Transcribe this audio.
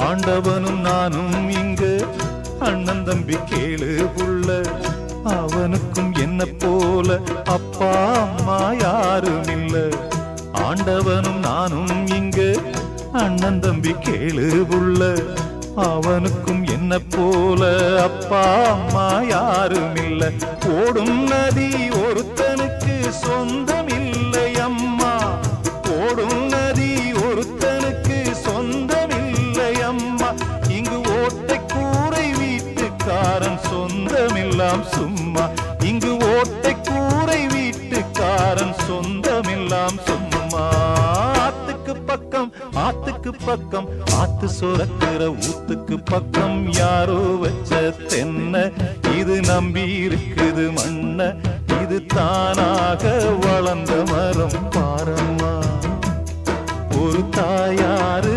ஆண்டவனும் நானும் இங்கு அண்ணன் தம்பி கேளு புள்ள, அவனுக்கும் என்ன போல அப்பா அம்மா யாரும் இல்ல. ஆண்டவனும் நானும் இங்கு அண்ணன் தம்பி கேளு புள்ள, அவனுக்கும் என்ன போல அப்பா அம்மா யாரும் இல்ல. ஓடும் நதி ஒருத்தனுக்கு சொந்தம் இல்லை அம்மா, ஓடும் நதி ஒருத்தனுக்கு சொந்தம் இல்லை அம்மா. இங்கு ஓட்டை கூரை வீட்டுக்காரன் சொந்தமெல்லாம் சும்மா, இங்கு ஓட்டை கூரை வீட்டுக்காரன் சொந்தமெல்லாம் சும்மா. ஆத்துக்கு பக்கம் ஆத்துக்கு பக்கம் ஆத்து சுரக்கிற ஊத்துக்கு பக்கம் யாரோ வச்ச தென்ன, இது நம்பி இருக்குது மண்ண, இது தானாக வளர்ந்த மரம் பாரம்மா. ஒரு தாயாரு